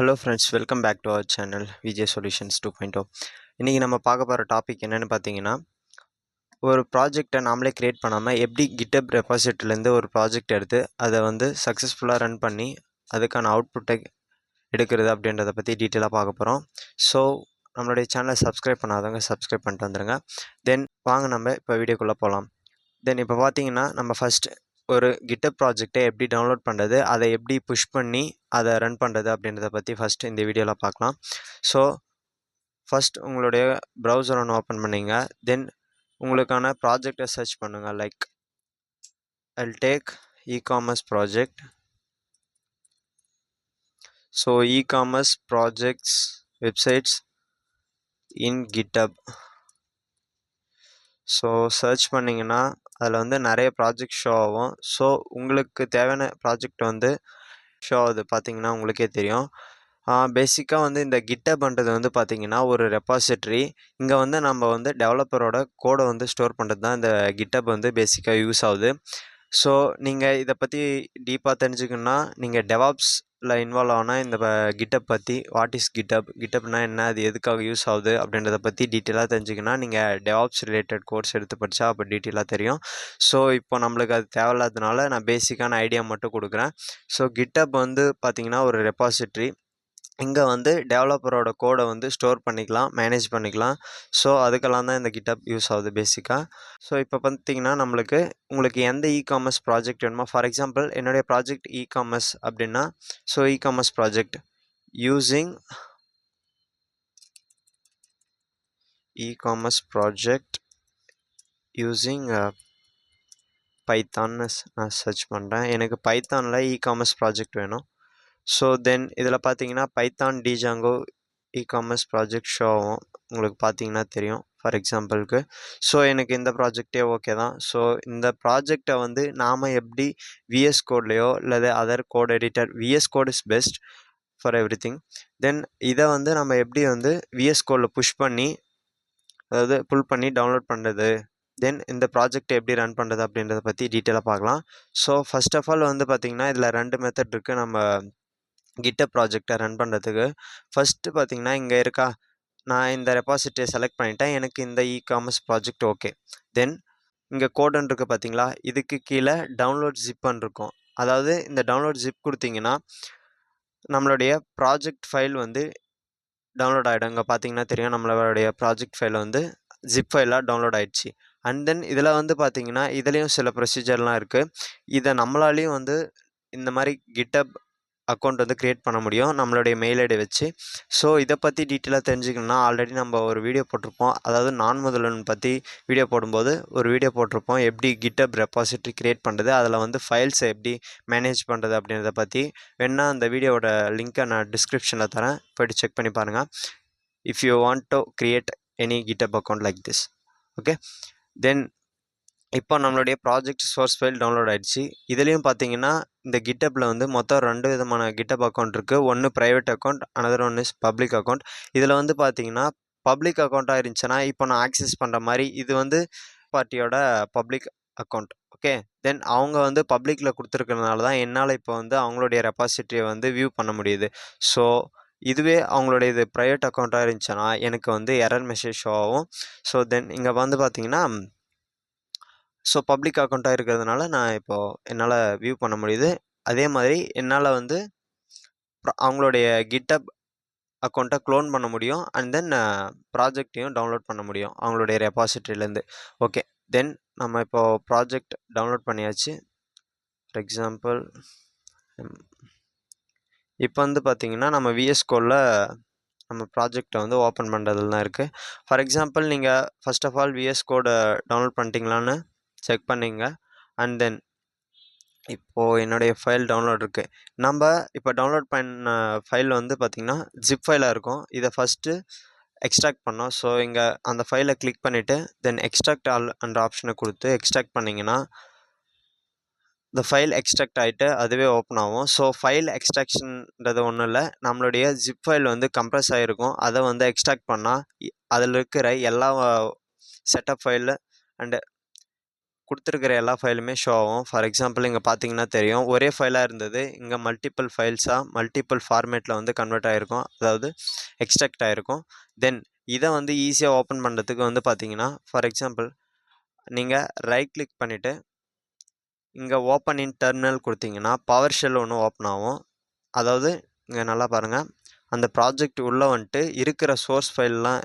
Hello friends, welcome back to our channel V J solutions 2.0. இன்றைக்கி நம்ம பார்க்க போகிற டாபிக் என்னென்னு பார்த்தீங்கன்னா, ஒரு ப்ராஜெக்டை நாமளே க்ரியேட் பண்ணாமல் எப்படி கிட்டப் ரெபாசிட்டரிலேருந்து ஒரு ப்ராஜெக்ட் எடுத்து அதை வந்து சக்ஸஸ்ஃபுல்லாக ரன் பண்ணி அதுக்கான அவுட்புட்டை எடுக்கிறது அப்படின்றத பற்றி டீட்டெயிலாக பார்க்க போகிறோம். ஸோ நம்மளுடைய சேனலை சப்ஸ்கிரைப் பண்ணாதவங்க சப்ஸ்கிரைப் பண்ணிட்டு வந்துடுங்க. தென் வாங்க நம்ம இப்போ வீடியோக்குள்ளே போகலாம். தென் இப்போ பார்த்தீங்கன்னா, நம்ம ஃபஸ்ட்டு ஒரு கிட்டப் ப்ராஜெக்டை எப்படி டவுன்லோட் பண்ணுறது, அதை எப்படி புஷ் பண்ணி அதை ரன் பண்ணுறது அப்படின்றத பற்றி ஃபஸ்ட்டு இந்த வீடியோவில் பார்க்கலாம். ஸோ ஃபஸ்ட் உங்களுடைய ப்ரௌசர் ஒன்று ஓப்பன் பண்ணிங்க. தென் உங்களுக்கான ப்ராஜெக்டை சர்ச் பண்ணுங்கள். Like I'll take e-commerce project. So e-commerce projects websites in GitHub. So search பண்ணிங்கன்னா அதில் வந்து நிறைய ப்ராஜெக்ட் ஷோ ஆகும். ஸோ உங்களுக்கு தேவையான ப்ராஜெக்ட் வந்து ஷோ ஆகுது பார்த்தீங்கன்னா உங்களுக்கே தெரியும். பேசிக்காக வந்து இந்த கிட்டப்ன்றது வந்து பார்த்திங்கன்னா ஒரு ரெபாசிட்ரி. இங்கே வந்து நம்ம வந்து டெவலப்பரோட கோடை வந்து ஸ்டோர் பண்ணுறது தான் இந்த கிட்டப் வந்து பேசிக்காக யூஸ் ஆகுது. ஸோ நீங்கள் இதை பற்றி டீப்பாக தெரிஞ்சுக்கணுன்னா நீங்கள் டெவாப்ஸில் இன்வால்வ் ஆனால் இந்த கிட்டப் பற்றி வாட் இஸ் கிட்டப்னா என்ன, அது எதுக்காக யூஸ் ஆகுது அப்படின்றத பற்றி டீட்டெயிலாக தெரிஞ்சுக்கணுன்னா நீங்கள் டெவாப்ஸ் ரிலேட்டட் கோர்ஸ் எடுத்து படித்தா அப்போ டீட்டெயிலாக தெரியும். ஸோ இப்போ நம்மளுக்கு அது தேவையில்லாததுனால நான் பேசிக்கான ஐடியா மட்டும் கொடுக்குறேன். ஸோ கிட்டப் வந்து பார்த்திங்கன்னா ஒரு ரெபாசிட்ரி. இங்கே வந்து டெவலப்பரோட கோடை வந்து ஸ்டோர் பண்ணிக்கலாம், மேனேஜ் பண்ணிக்கலாம். ஸோ அதுக்கெல்லாம் தான் இந்த கிட்டப் யூஸ் ஆகுது பேசிக்காக. ஸோ இப்போ பார்த்திங்கன்னா உங்களுக்கு எந்த இ-காமர்ஸ் ப்ராஜெக்ட் வேணுமோ, ஃபார் எக்ஸாம்பிள் என்னுடைய ப்ராஜெக்ட் இ-காமர்ஸ் அப்படின்னா, so e-commerce project using e-commerce project using பைத்தான்னு நான் சர்ச் பண்ணுறேன். எனக்கு பைத்தானில் இ-காமர்ஸ் ப்ராஜெக்ட் வேணும். ஸோ தென் இதில் பார்த்தீங்கன்னா Python Django e-commerce project show ஆகும். உங்களுக்கு பார்த்தீங்கன்னா தெரியும் ஃபார் எக்ஸாம்பிளுக்கு. ஸோ எனக்கு இந்த ப்ராஜெக்டே ஓகே தான். ஸோ இந்த ப்ராஜெக்டை வந்து நாம் எப்படி விஎஸ் கோட்லேயோ அல்லது other code editor, VS code is best for everything. Then இதை வந்து நம்ம எப்படி வந்து விஎஸ் கோடில் புஷ் பண்ணி, அதாவது புல் பண்ணி டவுன்லோட் பண்ணுறது, தென் இந்த ப்ராஜெக்ட் எப்படி ரன் பண்ணுறது அப்படின்றத பற்றி டீட்டெயிலாக பார்க்கலாம். ஸோ ஃபஸ்ட் ஆஃப் ஆல் வந்து பார்த்திங்கன்னா இதில் 2 மெத்தட் இருக்குது நம்ம கிட்டப் ப்ராஜெக்டை ரன் பண்ணுறதுக்கு. ஃபஸ்ட்டு பார்த்திங்கன்னா இங்கே இருக்கா, நான் இந்த ரெபாசிட்டியை செலக்ட் பண்ணிட்டேன், எனக்கு இந்த இ-காமர்ஸ் ப்ராஜெக்ட் ஓகே. தென் இங்கே கோடுன்னு இருக்குது பார்த்தீங்களா, இதுக்கு கீழே டவுன்லோட் ஜிப்புன்னு இருக்கும். அதாவது இந்த டவுன்லோட் ஜிப் கொடுத்தீங்கன்னா நம்மளுடைய ப்ராஜெக்ட் ஃபைல் வந்து டவுன்லோட் ஆகிடும். இங்கே பார்த்தீங்கன்னா தெரியும் நம்மளுடைய ப்ராஜெக்ட் ஃபைல் வந்து ஜிப் ஃபைலாக டவுன்லோட் ஆகிடுச்சு. அண்ட் தென் இதில் வந்து பார்த்திங்கன்னா இதுலேயும் சில ப்ரொசீஜர்லாம் இருக்குது. இதை நம்மளாலேயும் வந்து இந்த மாதிரி கிட்டப் அக்கௌண்ட் வந்து க்ரியேட் பண்ண முடியும் நம்மளுடைய மெயில் ஐடி வச்சு. ஸோ இதை பற்றி டீட்டெயிலாக தெரிஞ்சுக்கணுன்னா ஆல்ரெடி நம்ம ஒரு வீடியோ போட்டிருப்போம். அதாவது நான் முதல்வன் பற்றி வீடியோ போடும்போது ஒரு வீடியோ போட்டிருப்போம், எப்படி கிட்டப் ரெபாசிட்ரி க்ரியேட் பண்ணுறது, அதில் வந்து ஃபைல்ஸை எப்படி மேனேஜ் பண்ணுறது அப்படின்றத பற்றி. வேணா அந்த வீடியோவோட லிங்க்கை நான் டிஸ்கிரிப்ஷனில் தரேன், போய்ட்டு செக் பண்ணி பாருங்கள். If you want to create any GitHub account like this. Okay, then இப்போ நம்மளுடைய ப்ராஜெக்ட் சோர்ஸ் ஃபைல் டவுன்லோட் ஆகிடுச்சு. இதுலேயும் பார்த்தீங்கன்னா இந்த கிட்டப்பில் வந்து மொத்தம் 2 விதமான கிட்டப் அக்கௌண்ட் இருக்குது. ஒன்று private account, another one is public account. இதில் வந்து பார்த்தீங்கன்னா பப்ளிக் அக்கௌண்ட்டாக இருந்துச்சுன்னா இப்போ நான் ஆக்சஸ் பண்ணுற மாதிரி இது வந்து பார்ட்டியோட பப்ளிக் அக்கௌண்ட். ஓகே, தென் அவங்க வந்து பப்ளிக்கில் கொடுத்துருக்கறதுனால தான் என்னால் இப்போ வந்து அவங்களுடைய ரெபாசிட்ரியை வந்து வியூ பண்ண முடியுது. ஸோ இதுவே அவங்களுடைய இது ப்ரைவேட் அக்கௌண்ட்டாக இருந்துச்சுன்னா எனக்கு வந்து எரர் மெசேஜ் ஷோ ஆகும். ஸோ தென் இங்கே வந்து பார்த்தீங்கன்னா ஸோ பப்ளிக் அக்கௌண்ட்டாக இருக்கிறதுனால நான் இப்போது என்னால் வியூ பண்ண முடியுது. அதே மாதிரி என்னால் வந்து அவங்களுடைய கிட்டப் அக்கௌண்ட்டை க்ளோன் பண்ண முடியும். அண்ட் தென் ப்ராஜெக்டையும் டவுன்லோட் பண்ண முடியும் அவங்களுடைய ரெபாசிட்ரிலேருந்து. ஓகே, தென் நம்ம இப்போது ப்ராஜெக்ட் டவுன்லோட் பண்ணியாச்சு. ஃபார் எக்ஸாம்பிள் இப்போ வந்து பார்த்திங்கன்னா நம்ம விஎஸ் கோடில் நம்ம ப்ராஜெக்டை வந்து ஓப்பன் பண்ணுறதுல தான் இருக்குது. ஃபார் எக்ஸாம்பிள் நீங்கள் ஃபஸ்ட் ஆஃப் ஆல் விஎஸ் கோடை டவுன்லோட் பண்ணிட்டீங்களான்னு செக் பண்ணிங்க. அண்ட் தென் இப்போது என்னுடைய ஃபைல் டவுன்லோட் இருக்குது. நம்ம இப்போ டவுன்லோட் பண்ண ஃபைல் வந்து பார்த்திங்கன்னா ஜிப் ஃபைலாக இருக்கும். இதை ஃபஸ்ட்டு எக்ஸ்ட்ராக்ட் பண்ணோம். ஸோ இங்கே அந்த ஃபைலை கிளிக் பண்ணிவிட்டு தென் எக்ஸ்ட்ராக்ட் ஆல் அந்த ஆப்ஷனை கொடுத்து எக்ஸ்ட்ராக்ட் பண்ணிங்கன்னா இந்த ஃபைல் எக்ஸ்ட்ராக்ட் ஆகிட்டு அதுவே ஓப்பன் ஆகும். ஸோ ஃபைல் எக்ஸ்ட்ராக்ஷன்றது ஒன்றும் இல்லை, நம்மளுடைய ஜிப் ஃபைல் வந்து கம்ப்ரஸ் ஆகிருக்கும். அதை வந்து எக்ஸ்ட்ராக்ட் பண்ணால் அதில் இருக்கிற எல்லா செட்டப் ஃபைலு அண்டு கொடுத்துருக்கிற எல்லா ஃபைலுமே ஷோ ஆகும். ஃபார் எக்ஸாம்பிள் இங்கே பார்த்தீங்கன்னா தெரியும், ஒரே ஃபைலாக இருந்தது இங்கே மல்டிபிள் ஃபைல்ஸாக மல்டிபிள் ஃபார்மேட்டில் வந்து கன்வெர்ட் ஆகிருக்கும், அதாவது எக்ஸ்ட்ராக்ட் ஆகிருக்கும். தென் இதை வந்து ஈஸியாக ஓப்பன் பண்ணுறதுக்கு வந்து பார்த்தீங்கன்னா, ஃபார் எக்ஸாம்பிள் நீங்கள் ரைட் கிளிக் பண்ணிவிட்டு இங்கே ஓப்பன் இன் டெர்மினல் கொடுத்தீங்கன்னா பவர் ஷெல் ஒன்று ஓப்பன் ஆகும். அதாவது இங்கே நல்லா பாருங்கள், அந்த ப்ராஜெக்ட் உள்ளே வந்துட்டு இருக்கிற சோர்ஸ் ஃபைல்லாம்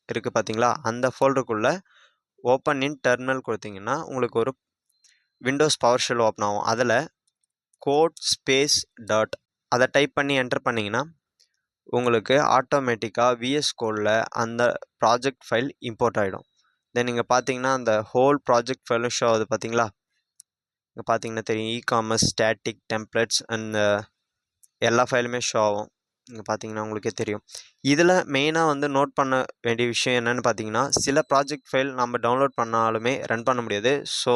இருக்குது பார்த்தீங்களா, அந்த ஃபோல்டருக்குள்ளே ஓப்பன் இன் டெர்மினல் கொடுத்தீங்கன்னா உங்களுக்கு ஒரு விண்டோஸ் பவர் ஷெல் ஓப்பன் ஆகும். அதில் கோட் ஸ்பேஸ் டாட் அதை டைப் பண்ணி என்டர் பண்ணிங்கன்னா உங்களுக்கு ஆட்டோமேட்டிக்காக விஎஸ் கோடில் அந்த ப்ராஜெக்ட் ஃபைல் இம்போர்ட் ஆகிடும். தென் நீங்கள் பார்த்தீங்கன்னா அந்த ஹோல் ப்ராஜெக்ட் ஃபைலும் ஷோ ஆகுது பார்த்தீங்களா. இங்கே பார்த்தீங்கன்னா தெரியும், இ-காமர்ஸ், ஸ்டாட்டிக், டெம்ப்ளேட்ஸ் அண்ட் எல்லா ஃபைலுமே ஷோ ஆகும். இங்கே பார்த்தீங்கன்னா உங்களுக்கே தெரியும். இதில் மெயினாக வந்து நோட் பண்ண வேண்டிய விஷயம் என்னென்னு பார்த்தீங்கன்னா, சில ப்ராஜெக்ட் ஃபைல் நம்ம டவுன்லோட் பண்ணாலுமே ரன் பண்ண முடியாது. ஸோ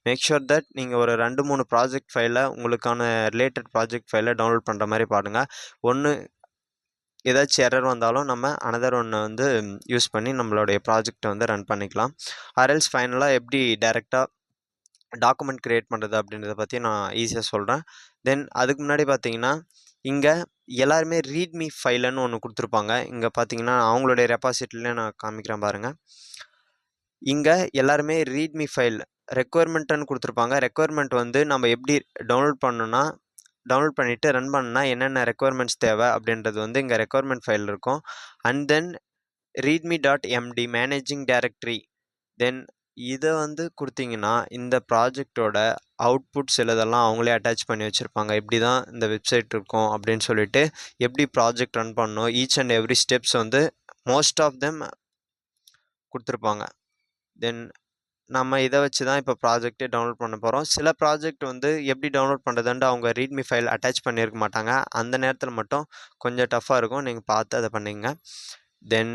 மேக் ஷுர் தட் நீங்கள் ஒரு 2-3 ப்ராஜெக்ட் ஃபைலை உங்களுக்கான ரிலேட்டட் ப்ராஜெக்ட் ஃபைலை டவுன்லோட் பண்ணுற மாதிரி பாருங்கள். ஒன்று ஏதாச்சும் எரர் வந்தாலும் நம்ம அனதர் ஒன்று வந்து யூஸ் பண்ணி நம்மளுடைய ப்ராஜெக்டை வந்து ரன் பண்ணிக்கலாம். ஆர்எல்ஸ் ஃபைனலாக எப்படி டைரெக்டாக டாக்குமெண்ட் க்ரியேட் பண்ணுறது அப்படின்றத பற்றி நான் ஈஸியாக சொல்கிறேன். தென் அதுக்கு முன்னாடி பார்த்தீங்கன்னா இங்கே எல்லாருமே ரீட்மி ஃபைலுன்னு ஒன்று கொடுத்துருப்பாங்க. இங்கே பார்த்தீங்கன்னா அவங்களுடைய ரெபாசிட்டரியில் நான் காமிக்கிறேன் பாருங்கள். இங்கே எல்லாருமே ரீட்மி ஃபைல் ரெக்குவயர்மெண்ட்டுன்னு கொடுத்துருப்பாங்க. ரெக்குவயர்மெண்ட் வந்து நம்ம எப்படி டவுன்லோட் பண்ணிவிட்டு ரன் பண்ணால் என்னென்ன ரெக்குவயர்மெண்ட்ஸ் தேவை அப்படின்றது வந்து இங்கே ரெக்குவயர்மெண்ட் ஃபைல் இருக்கும். And then readme.md managing directory. Then இதை வந்து கொடுத்தீங்கன்னா இந்த ப்ராஜெக்டோட அவுட்புட் சிலதெல்லாம் அவங்களே அட்டாச் பண்ணி வச்சுருப்பாங்க. இப்படி தான் இந்த வெப்சைட் இருக்கும் அப்படின்னு சொல்லிட்டு எப்படி ப்ராஜெக்ட் ரன் பண்ணணும், ஈச் அண்ட் எவ்ரி ஸ்டெப்ஸ் வந்து மோஸ்ட் ஆஃப் தெம் கொடுத்துருப்பாங்க. தென் நம்ம இதை வச்சு தான் இப்போ ப்ராஜெக்டே டவுன்லோட் பண்ண போகிறோம். சில ப்ராஜெக்ட் வந்து எப்படி டவுன்லோட் பண்ணுறதுன்ட்டு அவங்க ரீட்மி ஃபைல் அட்டாச் பண்ணியிருக்க மாட்டாங்க. அந்த நேரத்தில் மட்டும் கொஞ்சம் டஃப்பாக இருக்கும், நீங்கள் பார்த்து அதை பண்ணிங்க. தென்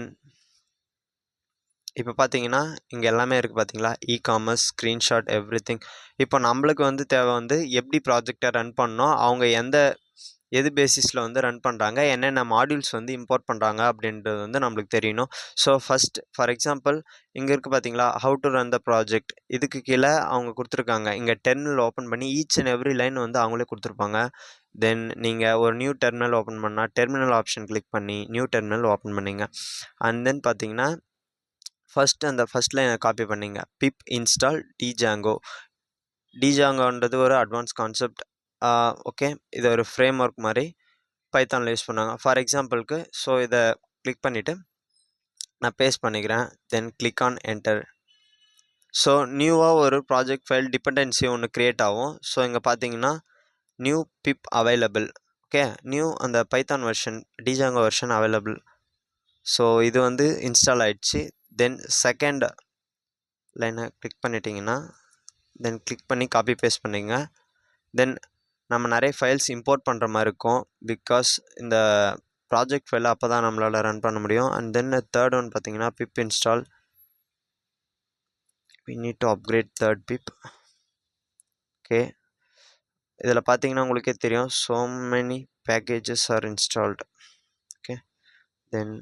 இப்போ பார்த்தீங்கன்னா இங்கே எல்லாமே இருக்குது பார்த்தீங்களா, இ-காமர்ஸ், ஸ்க்ரீன்ஷாட், எவ்ரிதிங். இப்போ நம்மளுக்கு வந்து தேவை வந்து எப்படி ப்ராஜெக்டை ரன் பண்ணணும், அவங்க எது பேசிஸில் வந்து ரன் பண்ணுறாங்க, என்னென்ன மாடியூல்ஸ் வந்து இம்போர்ட் பண்ணுறாங்க அப்படின்றது வந்து நம்மளுக்கு தெரியணும். ஸோ ஃபஸ்ட் ஃபார் எக்ஸாம்பிள் இங்கே இருக்குது பார்த்தீங்களா, how to run the project. இதுக்கு கீழே அவங்க கொடுத்துருக்காங்க. இங்கே டெர்மினல் ஓப்பன் பண்ணி ஈச் அண்ட் எவ்ரி லைன் வந்து அவங்களே கொடுத்துருப்பாங்க. தென் நீங்கள் ஒரு நியூ டெர்மினல் ஓப்பன் பண்ணால் டெர்மினல் ஆப்ஷன் கிளிக் பண்ணி நியூ டெர்மினல் ஓப்பன் பண்ணிங்க. அண்ட் தென் பார்த்தீங்கன்னா அந்த ஃபஸ்ட் லைனை காப்பி பண்ணிங்க. பிப் இன்ஸ்டால் டிஜாங்கோன்றது ஒரு அட்வான்ஸ் கான்செப்ட். ஓகே, இது ஒரு ஃப்ரேம் ஒர்க் மாதிரி பைத்தானில் யூஸ் பண்ணுவாங்க. ஃபார் எக்ஸாம்பிளுக்கு ஸோ இதை கிளிக் பண்ணிவிட்டு நான் பேஸ்ட் பண்ணிக்கிறேன். தென் கிளிக் ஆன் என்டர். ஸோ நியூவாக ஒரு ப்ராஜெக்ட் ஃபைல் டிபெண்டன்சி ஒன்று க்ரியேட் ஆகும். ஸோ இங்கே பார்த்தீங்கன்னா நியூ பிப் அவைலபிள். ஓகே, நியூ அந்த Python version Django version available. So இது வந்து இன்ஸ்டால் ஆகிடுச்சு. தென் செகண்ட் லைனை கிளிக் பண்ணிட்டீங்கன்னா தென் கிளிக் பண்ணி காப்பி பேஸ்ட் பண்ணிங்க. தென் நம்ம நிறைய ஃபைல்ஸ் இம்போர்ட் பண்ணுற மாதிரி இருக்கும், பிகாஸ் இந்த ப்ராஜெக்ட் ஃபைலை அப்போ தான் நம்மளால் ரன் பண்ண முடியும். அண்ட் தென் தேர்ட் ஒன் பார்த்தீங்கன்னா pip install. we need to upgrade third pip. Okay, இதில் பார்த்தீங்கன்னா உங்களுக்கே தெரியும், so many packages are installed. Okay, then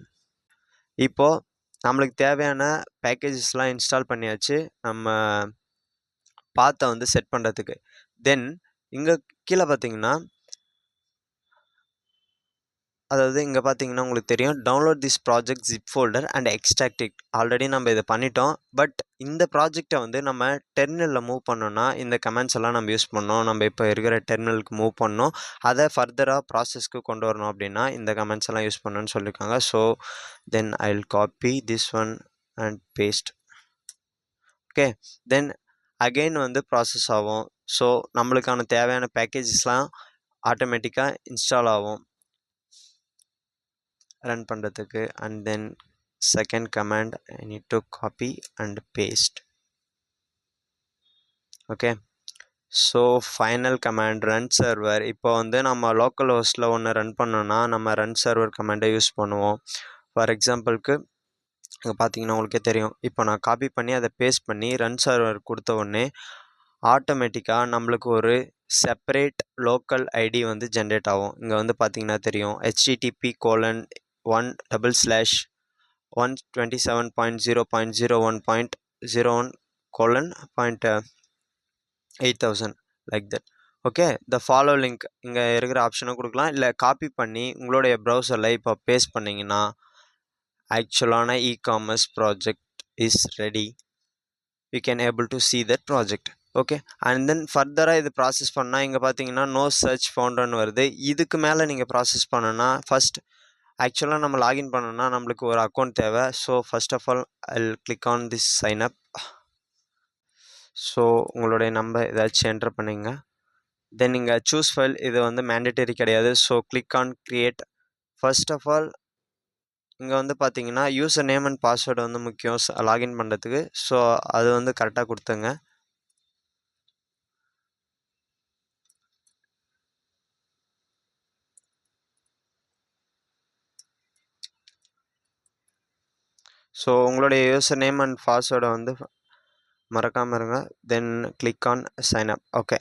இப்போது நம்மளுக்கு தேவையான பேக்கேஜஸ்லாம் இன்ஸ்டால் பண்ணியாச்சு நம்ம பாத்தை வந்து செட் பண்ணுறதுக்கு. தென் இங்கே கீழே பார்த்தீங்கன்னா இங்கே பார்த்தீங்கன்னா உங்களுக்கு தெரியும், download this project zip folder and extract it. Already நம்ம இதை பண்ணிட்டோம். பட் இந்த ப்ராஜெக்டை வந்து நம்ம டெர்மினலில் மூவ் பண்ணோன்னா இந்த கமெண்ட்ஸ் எல்லாம் நம்ம யூஸ் பண்ணோம். நம்ம இப்போ இருக்கிற டெர்மினலுக்கு மூவ் பண்ணோம், அதை ஃபர்தராக ப்ராசஸ்க்கு கொண்டு வரணும் அப்படின்னா இந்த கமெண்ட்ஸ் எல்லாம் யூஸ் பண்ணணும்னு சொல்லியிருக்காங்க. So then I will copy this one and paste. Okay, then again வந்து ப்ராசஸ் ஆகும். ஸோ நம்மளுக்கான தேவையான பேக்கேஜஸ்லாம் ஆட்டோமேட்டிக்காக இன்ஸ்டால் ஆகும் ரன் பண்ணுறதுக்கு. And then second command I need to copy and paste. Okay, so final command run server. இப்போ வந்து நம்ம லோக்கல் ஹோஸ்ட்டில் ஒன்று ரன் பண்ணோன்னா நம்ம ரன் சர்வர் கமாண்டை யூஸ் பண்ணுவோம். ஃபார் எக்ஸாம்பிளுக்கு இங்கே பார்த்தீங்கன்னா உங்களுக்கே தெரியும், இப்போ நான் காப்பி பண்ணி அதை பேஸ்ட் பண்ணி ரன் சர்வர் கொடுத்த உடனே ஆட்டோமேட்டிக்காக நம்மளுக்கு ஒரு செப்பரேட் லோக்கல் ஐடி வந்து ஜென்ரேட் ஆகும். இங்கே வந்து பார்த்தீங்கன்னா தெரியும், http://127.0.0.01.01 8000 like that. Okay, the follow link இங்கே இருக்கிற ஆப்ஷனை கொடுக்கலாம், இல்லை காப்பி பண்ணி உங்களுடைய ப்ரௌசரில் இப்போ பேஸ்ட் பண்ணிங்கன்னா ஆக்சுவலான e-commerce project is ready. You can able to see that project. Okay, and then ஃபர்தராக இது ப்ராசஸ் பண்ணால் இங்கே பார்த்தீங்கன்னா நோ சர்ச் ஃபவுண்டர்னு வருது. இதுக்கு மேலே நீங்கள் ப்ராசஸ் பண்ணணும்னா ஃபஸ்ட் ஆக்சுவலாக நம்ம லாகின் பண்ணணும்னா நம்மளுக்கு ஒரு அக்கௌண்ட் தேவை. So first of all I click on this sign up. So உங்களுடைய நம்பர் ஏதாச்சும் என்டர் பண்ணிங்க. தென் நீங்கள் சூஸ் ஃபைல், இது வந்து மேண்டேட்டரி கிடையாது. So click on create. First of all இங்கே வந்து பார்த்தீங்கன்னா யூசர் நேம் அண்ட் பாஸ்வேர்டு வந்து முக்கியம் லாகின் பண்ணுறதுக்கு. ஸோ அது வந்து கரெக்டாக கொடுத்துங்க. ஸோ உங்களுடைய யூசர் நேம் அண்ட் பாஸ்வேர்டை வந்து மறக்காமல் இருங்க. Then click on sign up. Okay,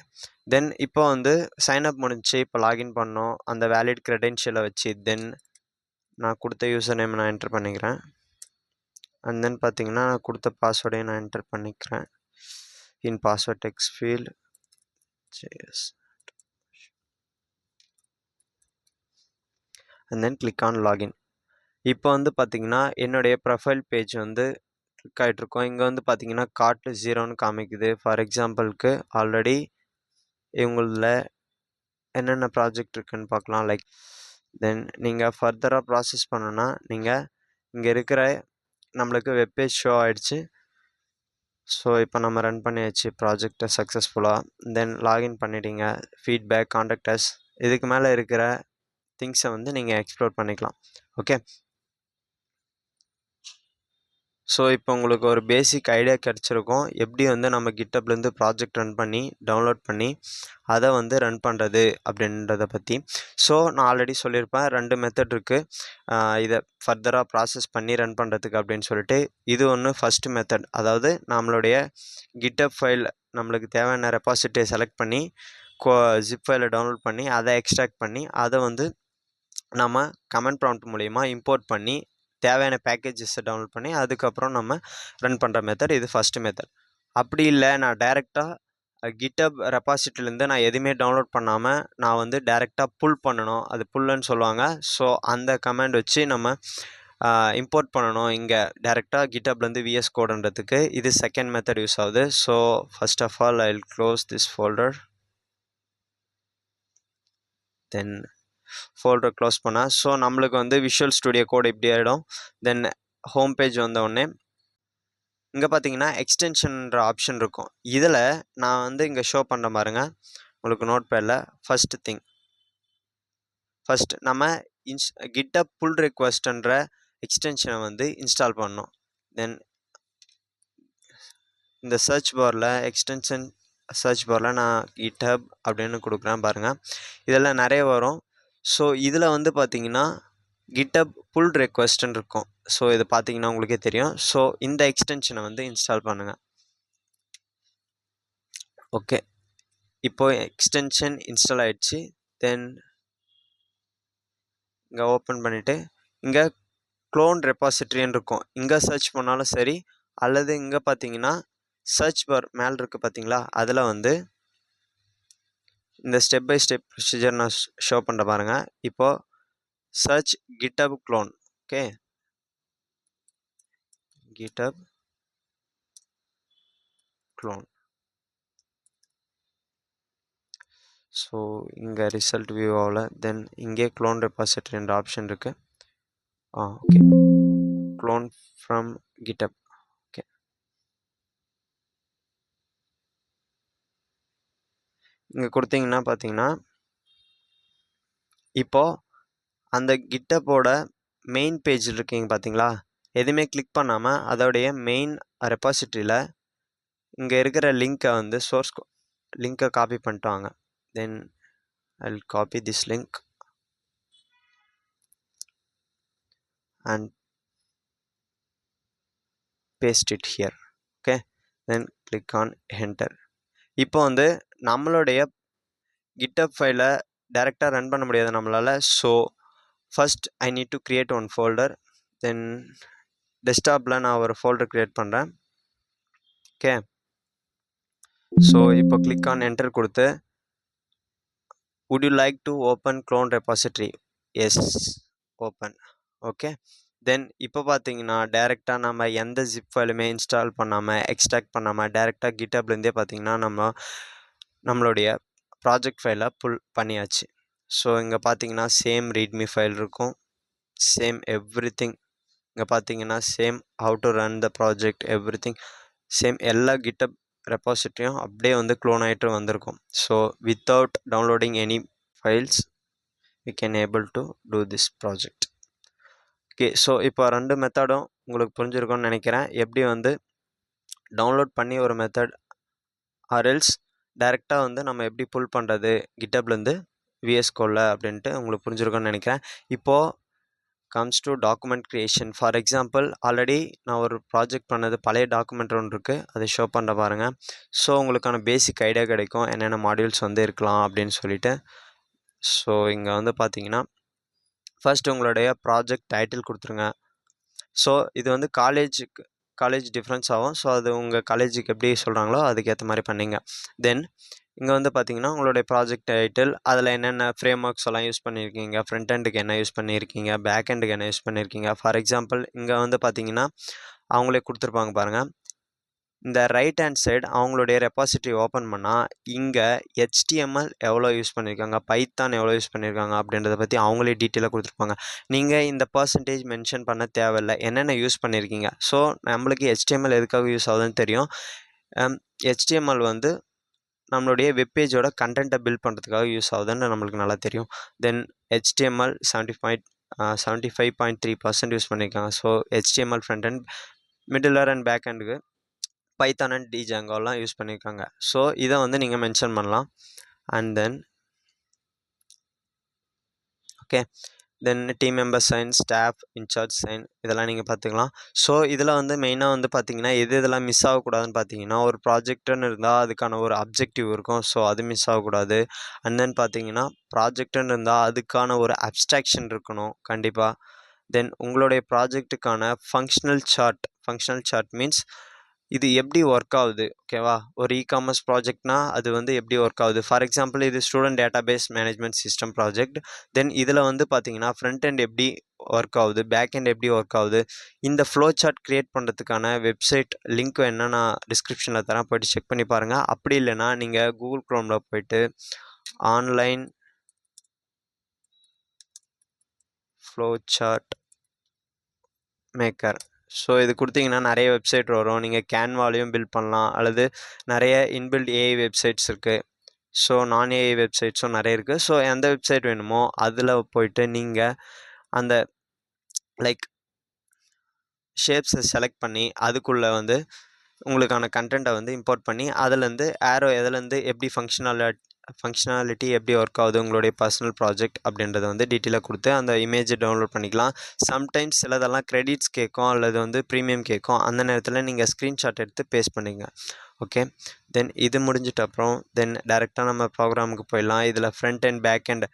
then இப்போ வந்து சைன் அப் முடிஞ்சு இப்போ லாகின் பண்ணோம் அந்த வேலிட் க்ரெடென்ஷியலை வச்சு. தென் நான் கொடுத்த யூசர் நேம் நான் என்டர் பண்ணிக்கிறேன். அண்ட் தென் பார்த்தீங்கன்னா நான் கொடுத்த பாஸ்வேர்டையும் நான் என்டர் பண்ணிக்கிறேன். In password text field and then click on login. இப்போ வந்து பார்த்தீங்கன்னா என்னுடைய ப்ரொஃபைல் பேஜ் வந்து கிளிக் ஆகிட்ருக்கோம். இங்கே வந்து பார்த்தீங்கன்னா கார்ட் 0ன்னு காமிக்குது. ஃபார் எக்ஸாம்பிளுக்கு ஆல்ரெடி இவங்களில் என்னென்ன ப்ராஜெக்ட் இருக்குதுன்னு பார்க்கலாம். லைக் தென் நீங்கள் ஃபர்தராக ப்ராசஸ் பண்ணணுன்னா நீங்கள் இங்கே இருக்கிற நம்மளுக்கு வெப்பேஜ் ஷோ ஆகிடுச்சு. ஸோ இப்போ நம்ம ரன் பண்ணியாச்சு ப்ராஜெக்டை சக்ஸஸ்ஃபுல்லாக. தென் லாகின் பண்ணிட்டீங்க. ஃபீட்பேக், கான்டாக்டர்ஸ், இதுக்கு மேலே இருக்கிற திங்ஸை வந்து நீங்கள் எக்ஸ்ப்ளோர் பண்ணிக்கலாம். ஓகே, ஸோ இப்போ உங்களுக்கு ஒரு பேசிக் ஐடியா கிடச்சிருக்கும் எப்படி வந்து நம்ம கிட்டப்லேருந்து ப்ராஜெக்ட் ரன் பண்ணி டவுன்லோட் பண்ணி அதை வந்து ரன் பண்ணுறது அப்படின்றத பற்றி. ஸோ நான் ஆல்ரெடி சொல்லியிருப்பேன் 2 மெத்தட் இருக்குது இதை ஃபர்தராக ப்ராசஸ் பண்ணி ரன் பண்ணுறதுக்கு அப்படின்னு சொல்லிட்டு. இது ஒன்று ஃபஸ்ட்டு மெத்தட், அதாவது நம்மளுடைய கிட்டப் ஃபைல் நம்மளுக்கு தேவையான ரெபாசிட்டியை செலக்ட் பண்ணி ஜிப் ஃபைலை டவுன்லோட் பண்ணி அதை எக்ஸ்ட்ராக்ட் பண்ணி அதை வந்து நம்ம கமெண்ட் ப்ராம்ப்ட் மூலிமா இம்போர்ட் பண்ணி தேவையான பேக்கேஜஸை டவுன்லோட் பண்ணி அதுக்கப்புறம் நம்ம ரன் பண்ணுற மெத்தட். இது ஃபஸ்ட்டு மெத்தட். அப்படி இல்லை, நான் டைரெக்டாக கிட்டப் ரெபாசிட்டிலேருந்து நான் எதுவுமே டவுன்லோட் பண்ணாமல் நான் வந்து டைரெக்டாக புல் பண்ணணும், அது புல்லுன்னு சொல்லுவாங்க. ஸோ அந்த கமெண்ட் வச்சு நம்ம இம்போர்ட் பண்ணணும் இங்கே டைரெக்டாக கிட்டப்லேருந்து விஎஸ் கோடுன்றதுக்கு. இது செகண்ட் மெத்தட் யூஸ் ஆகுது. So first of all I will close this folder. Then folder close பண்ணால் ஸோ நம்மளுக்கு வந்து விஷுவல் ஸ்டுடியோ கோட் இப்படி ஆகிடும். தென் ஹோம் பேஜ் வந்தவுடனே இங்கே பார்த்தீங்கன்னா எக்ஸ்டென்ஷன்ற ஆப்ஷன் இருக்கும். இதில் நான் வந்து இங்கே ஷோ பண்ணுற பாருங்க உங்களுக்கு நோட் பேடில். ஃபஸ்ட் நம்ம கிட்டப் புல் ரெக்வஸ்ட்ன்ற எக்ஸ்டென்ஷனை வந்து இன்ஸ்டால் பண்ணணும். தென் இந்த சர்ச் பாரில் எக்ஸ்டென்ஷன் சர்ச் பாரில் நான் கிட்டப் அப்படின்னு கொடுக்குறேன் பாருங்கள். இதெல்லாம் நிறைய வரும். ஸோ இதில் வந்து பார்த்தீங்கன்னா கிட்டப் புல் ரெக்வஸ்ட்னு இருக்கும். ஸோ இது பார்த்தீங்கன்னா உங்களுக்கே தெரியும். ஸோ இந்த எக்ஸ்டென்ஷனை வந்து இன்ஸ்டால் பண்ணுங்கள். ஓகே, இப்போது எக்ஸ்டென்ஷன் இன்ஸ்டால் ஆகிடுச்சு. தென் இங்கே ஓப்பன் பண்ணிவிட்டு இங்கே க்ளோன் ரெபாசிட்ரின்னு இருக்கும். இங்கே சர்ச் பண்ணாலும் சரி, அல்லது இங்கே பார்த்தீங்கன்னா சர்ச் பார் மேலே இருக்குது பார்த்தீங்களா, அதில் வந்து இந்த ஸ்டெப் பை ஸ்டெப் ப்ரொசீஜர் நான் ஷோ பண்ணுற பாருங்கள். இப்போது சர்ச் கிட்டப் க்ளோன். ஓகே, கிட்டப் க்ளோன். ஸோ இங்கே ரிசல்ட் வியூ ஆகல. தென் இங்கே க்ளோன் ரெபாசிட்டரின்ற ஆப்ஷன் இருக்குது. Okay, clone from GitHub. Okay, இங்கே கொடுத்தீங்கன்னா பார்த்தீங்கன்னா இப்போது அந்த கிட்டப்போட மெயின் பேஜ் இருக்கீங்க பார்த்தீங்களா, எதுவுமே கிளிக் பண்ணாமல் அதோடைய மெயின் ரெபாசிட்டரியில் இங்கே இருக்கிற லிங்க்கை வந்து சோர்ஸ் லிங்க்கை காப்பி பண்ணிட்டு வாங்க. Then I will copy this link and paste it here. okay, then click on enter. இப்போ வந்து நம்மளுடைய கிட்டப் ஃபைலை டைரெக்டாக ரன் பண்ண முடியாது நம்மளால். So first I need to create one folder. Then டெஸ்க்டாப்பில் நான் ஒரு ஃபோல்டர் க்ரியேட் பண்ணுறேன். ஓகே, ஸோ இப்போ கிளிக் ஆன் என்டர் கொடுத்து would you like to open clone repository? Yes, open. Okay, then இப்போ பார்த்தீங்கன்னா டேரெக்டாக நம்ம எந்த ஜிப் ஃபைலுமே இன்ஸ்டால் பண்ணாமல் எக்ஸ்ட்ராக்ட் பண்ணாமல் டேரெக்டாக கிட்டப்லேருந்தே பார்த்தீங்கன்னா நம்மளுடைய ப்ராஜெக்ட் ஃபைலை புல் பண்ணியாச்சு. ஸோ இங்கே பார்த்தீங்கன்னா சேம் ரீட்மி ஃபைல் இருக்கும், சேம் எவ்ரி திங். இங்கே பார்த்தீங்கன்னா same how to run the project every thing same. எல்லா கிட்டப் ரெபாசிட்டரியும் அப்படியே வந்து க்ளோன் ஆகிட்டு வந்திருக்கும். So without downloading any files we can able to do this project. Okay, so இப்போ 2 மெத்தடும் உங்களுக்கு புரிஞ்சிருக்கும்னு நினைக்கிறேன். எப்படி வந்து டவுன்லோட் பண்ணி ஒரு மெத்தட் ஆர்எல்ஸ் டேரெக்டாக வந்து நம்ம எப்படி புல் பண்ணுறது கிட்டப்லேருந்து விஎஸ் கோடில் அப்படின்ட்டு உங்களுக்கு புரிஞ்சிருக்கும்னு நினைக்கிறேன். இப்போது comes to document creation. For example already நான் ஒரு ப்ராஜெக்ட் பண்ணது பழைய டாக்குமெண்ட் ஒன்று இருக்குது, அதை ஷோ பண்ணுற பாருங்கள். ஸோ உங்களுக்கான பேசிக் ஐடியா கிடைக்கும் என்னென்ன மாடியூல்ஸ் வந்து இருக்கலாம் அப்படின்னு சொல்லிட்டு. ஸோ இங்கே வந்து பார்த்தீங்கன்னா ஃபர்ஸ்ட் உங்களுடைய ப்ராஜெக்ட் டைட்டில் கொடுத்துருங்க. ஸோ இது வந்து காலேஜ் டிஃப்ரென்ஸ் ஆகும். ஸோ அது உங்கள் காலேஜுக்கு எப்படி சொல்கிறாங்களோ அதுக்கேற்ற மாதிரி பண்ணிங்க. தென் இங்கே வந்து பார்த்தீங்கன்னா உங்களுடைய ப்ராஜெக்ட் டைட்டில், அதில் என்னென்ன ஃப்ரேம் ஒர்க்ஸ் எல்லாம் யூஸ் பண்ணியிருக்கீங்க, ஃப்ரண்ட் எண்டுக்கு என்ன யூஸ் பண்ணியிருக்கீங்க, பேக் எண்டுக்கு என்ன யூஸ் பண்ணியிருக்கீங்க. ஃபார் எக்ஸாம்பிள் இங்கே வந்து பார்த்தீங்கன்னா அவங்களே கொடுத்துருப்பாங்க பாருங்கள். இந்த ரைட் ஹேண்ட் சைடு அவங்களுடைய ரெபாசிட்டரி ஓப்பன் பண்ணால் இங்கே HTML எவ்வளோ யூஸ் பண்ணியிருக்காங்க, பைத்தான் எவ்வளோ யூஸ் பண்ணியிருக்காங்க அப்படின்றத பற்றி அவங்களே டீட்டெயிலாக கொடுத்துருப்பாங்க. நீங்கள் இந்த பர்சன்டேஜ் மென்ஷன் பண்ண தேவையில்லை, என்னென்ன யூஸ் பண்ணியிருக்கீங்க. ஸோ நம்மளுக்கு HTML எதுக்காக யூஸ் ஆகுதுன்னு தெரியும். HTML வந்து நம்மளுடைய வெப்பேஜோட கண்டென்ட்டை பில்ட் பண்ணுறதுக்காக யூஸ் ஆகுதுன்னு நம்மளுக்கு நல்லா தெரியும். தென் HTML 75.3% யூஸ் பண்ணியிருக்காங்க. So HTML front and middleware and back எண்டுக்கு பைத்தான் அண்ட் டிஜாங்கோலாம் யூஸ் பண்ணியிருக்காங்க. ஸோ இதை வந்து நீங்கள் மென்ஷன் பண்ணலாம். And then okay, then team member sign, staff incharge sign இதெல்லாம் நீங்கள் பார்த்துக்கலாம். ஸோ இதில் வந்து மெயினாக வந்து பார்த்தீங்கன்னா இதெல்லாம் மிஸ் ஆகக்கூடாதுன்னு பார்த்தீங்கன்னா ஒரு ப்ராஜெக்ட்டுன்னு இருந்தால் அதுக்கான ஒரு அப்ஜெக்டிவ் இருக்கும். ஸோ அது மிஸ் ஆகக்கூடாது. அண்ட் தென் பார்த்தீங்கன்னா ப்ராஜெக்ட்டுன்னு இருந்தால் அதுக்கான ஒரு அப்ஸ்ட்ராக்ஷன் இருக்கணும் கண்டிப்பாக. தென் உங்களுடைய ப்ராஜெக்ட்டுக்கான ஃபங்க்ஷனல் சார்ட் மீன்ஸ் இது எப்படி ஒர்க் ஆகுது. ஓகேவா, ஒரு இகாமர்ஸ் ப்ராஜெக்ட்னா அது வந்து எப்படி ஒர்க் ஆகுது. ஃபார் எக்ஸாம்பிள் இது student database management system project. Then இதில் வந்து பார்த்தீங்கன்னா ஃப்ரண்ட் எண்ட் எப்படி ஒர்க் ஆகுது, பேக் எண்ட் எப்படி ஒர்க் ஆகுது. இந்த ஃப்ளோ சார்ட் க்ரியேட் பண்ணுறதுக்கான வெப்சைட் லிங்க் என்ன நான் டிஸ்கிரிப்ஷனில் தரேன், போய்ட்டு செக் பண்ணி பாருங்கள். அப்படி இல்லைன்னா நீங்கள் கூகுள் க்ரோமில் போய்ட்டு online flow chart maker so இது கொடுத்தீங்கன்னா நிறைய வெப்சைட் வரும். நீங்கள் கேன்வாலையும் பில்ட் பண்ணலாம், அல்லது நிறைய இன்பில்ட் ஏஐ வெப்சைட்ஸ் இருக்குது. ஸோ நான் ஏஐ வெப்சைட்ஸும் நிறைய இருக்குது. ஸோ எந்த வெப்சைட் வேணுமோ அதில் போய்ட்டு நீங்கள் அந்த லைக் ஷேப்ஸை செலக்ட் பண்ணி அதுக்குள்ளே வந்து உங்களுக்கான கண்டென்ட்டை வந்து இம்போர்ட் பண்ணி அதுலேருந்து ஆரோ எதுலேருந்து எப்படி ஃபங்க்ஷனாலிட்டி எப்படி ஒர்க் ஆகுது உங்களுடைய பர்சனல் ப்ராஜெக்ட் அப்படின்றத வந்து டீட்டெயிலாக கொடுத்து அந்த இமேஜை டவுன்லோட் பண்ணிக்கலாம். சம்டைம்ஸ் சிலதெல்லாம் கிரெடிட்ஸ் கேட்கும் அல்லது வந்து ப்ரீமியம் கேட்கும். அந்த நேரத்தில் நீங்கள் ஸ்க்ரீன்ஷாட் எடுத்து பேஸ்ட் பண்ணிங்க. ஓகே, தென் இது முடிஞ்சிட்ட அப்புறம் தென் டேரெக்டாக நம்ம ப்ரோக்ராமுக்கு போயிடலாம். இதில் front end back end.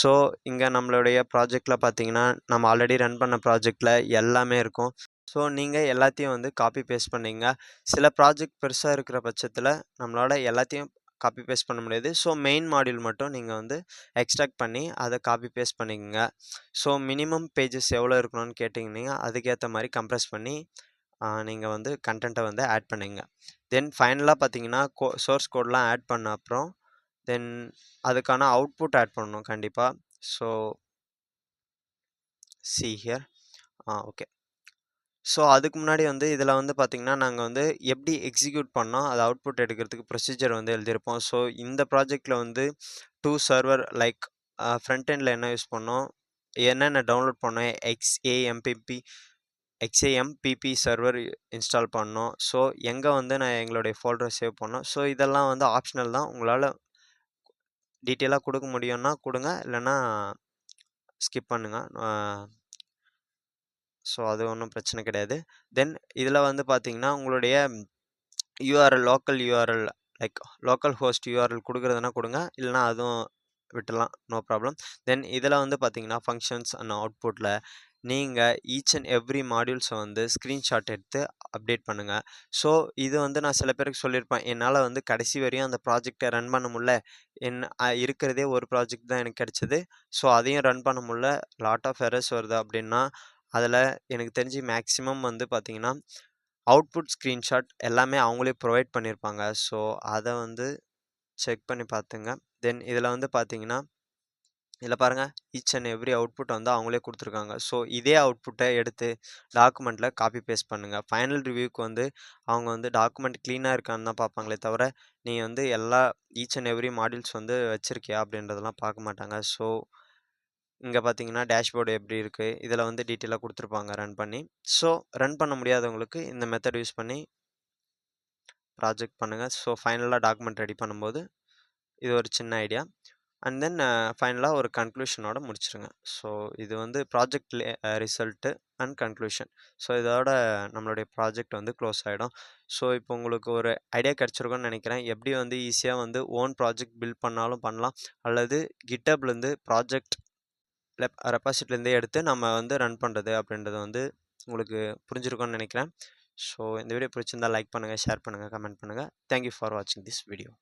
So இங்கே நம்மளுடைய ப்ராஜெக்டில் பார்த்தீங்கன்னா நம்ம ஆல்ரெடி ரன் பண்ண ப்ராஜெக்டில் எல்லாமே இருக்கும். ஸோ நீங்கள் எல்லாத்தையும் வந்து காப்பி பேஸ்ட் பண்ணிங்க. சில ப்ராஜெக்ட் பெருசாக இருக்கிற பட்சத்தில் நம்மளால் எல்லாத்தையும் காப்பி பேஸ்ட் பண்ண முடியாது. ஸோ மெயின் மாடியூல் மட்டும் நீங்கள் வந்து எக்ஸ்ட்ராக்ட் பண்ணி அதை காப்பி பேஸ்ட் பண்ணிக்கோங்க. ஸோ மினிமம் பேஜஸ் எவ்வளோ இருக்கணும்னு கேட்டிங்கன்னா அதுக்கேற்ற மாதிரி கம்ப்ரெஸ் பண்ணி நீங்கள் வந்து கண்டென்ட்டை வந்து ஆட் பண்ணிங்க. தென் ஃபைனலாக பார்த்தீங்கன்னா சோர்ஸ் கோட்லாம் ஆட் பண்ண அப்புறம் தென் அதுக்கான அவுட்புட் ஆட் பண்ணணும் கண்டிப்பாக. So see here okay. So அதுக்கு முன்னாடி வந்து இதில் வந்து பார்த்திங்கன்னா நாங்கள் வந்து எப்படி எக்ஸிக்யூட் பண்ணோம் அதை அவுட்புட் எடுக்கிறதுக்கு ப்ரொசீஜர் வந்து எழுதியிருப்போம். ஸோ இந்த ப்ராஜெக்டில் வந்து 2 சர்வர் லைக் ஃப்ரண்ட் எண்டில் என்ன யூஸ் பண்ணோம், என்னென்ன டவுன்லோட் பண்ணோம், XAMPP சர்வர் இன்ஸ்டால் பண்ணோம். ஸோ எங்கே வந்து நான் எங்களுடைய ஃபோல்டரை சேவ் பண்ணோம். ஸோ இதெல்லாம் வந்து ஆப்ஷனல் தான், உங்களால் டீட்டெயிலாக கொடுக்க முடியும்னா கொடுங்க, இல்லைன்னா ஸ்கிப் பண்ணுங்கள். ஸோ அது ஒன்றும் பிரச்சனை கிடையாது. தென் இதில் வந்து பார்த்தீங்கன்னா உங்களுடைய local URL like local host URL கொடுக்குறதுனா கொடுங்க, இல்லைனா அதுவும் விட்டுலாம், நோ ப்ராப்ளம். தென் இதில் வந்து பார்த்தீங்கன்னா ஃபங்க்ஷன்ஸ் அண்ட் அவுட்புட்டில் நீங்கள் ஈச் அண்ட் எவ்ரி மாடியூல்ஸை வந்து ஸ்க்ரீன்ஷாட் எடுத்து அப்டேட் பண்ணுங்கள். ஸோ இது வந்து நான் சில பேருக்கு சொல்லியிருப்பேன், என்னால் வந்து கடைசி வரையும் அந்த ப்ராஜெக்டை ரன் பண்ண முடியல, இருக்கிறதே ஒரு ப்ராஜெக்ட் தான் எனக்கு கிடைச்சது. ஸோ அதையும் ரன் பண்ண முடியல, லாட் ஆஃப் எரர்ஸ் வருது அப்படின்னா, அதில் எனக்கு தெரிஞ்சு மேக்ஸிமம் வந்து பார்த்தீங்கன்னா அவுட்புட் ஸ்க்ரீன்ஷாட் எல்லாமே அவங்களே ப்ரொவைட் பண்ணியிருப்பாங்க. ஸோ அதை வந்து செக் பண்ணி பார்த்துங்க. தென் இதில் வந்து பார்த்தீங்கன்னா, இதில் பாருங்கள், ஈச் அண்ட் எவ்ரி அவுட்புட் வந்து அவங்களே கொடுத்துருக்காங்க. ஸோ இதே அவுட்புட்டை எடுத்து டாக்குமெண்ட்டில் காப்பி பேஸ்ட் பண்ணுங்கள். ஃபைனல் ரிவ்யூக்கு வந்து அவங்க வந்து டாக்குமெண்ட் க்ளீனாக இருக்கான்னு தான் பார்ப்பாங்களே தவிர, நீ வந்து எல்லா ஈச் அண்ட் எவ்ரி மாடியூல்ஸ் வந்து வச்சுருக்கியா அப்படின்றதெல்லாம் பார்க்க மாட்டாங்க. ஸோ இங்கே பார்த்தீங்கன்னா டேஷ்போர்டு எப்படி இருக்குது, இதில் வந்து டீட்டெயிலாக கொடுத்துருப்பாங்க ரன் பண்ணி. ஸோ ரன் பண்ண முடியாதவங்களுக்கு இந்த மெத்தட் யூஸ் பண்ணி ப்ராஜெக்ட் பண்ணுங்கள். ஸோ ஃபைனலாக டாக்குமெண்ட் ரெடி பண்ணும்போது இது ஒரு சின்ன ஐடியா. அண்ட் தென் ஃபைனலாக ஒரு கன்க்ளூஷனோட முடிச்சிருங்க. ஸோ இது வந்து project result and conclusion. So இதோட நம்மளுடைய ப்ராஜெக்ட் வந்து க்ளோஸ் ஆகிடும். ஸோ இப்போ உங்களுக்கு ஒரு ஐடியா கிடச்சிருக்கும்னு நினைக்கிறேன். எப்படி வந்து ஈஸியாக வந்து ஓன் ப்ராஜெக்ட் பில்ட் பண்ணாலும் பண்ணலாம், அல்லது கிட்டப்லேருந்து ப்ராஜெக்ட் ரெபாசிட்லேருந்தே எடுத்து நம்ம வந்து ரன் பண்ணுறது அப்படின்றது வந்து உங்களுக்கு புரிஞ்சிருக்கும்னு நினைக்கிறேன். ஸோ இந்த வீடியோ பிடிச்சிருந்தால் லைக் பண்ணுங்கள், ஷேர் பண்ணுங்கள், கமெண்ட் பண்ணுங்கள். தேங்க்யூ ஃபார் வாட்சிங் திஸ் வீடியோ.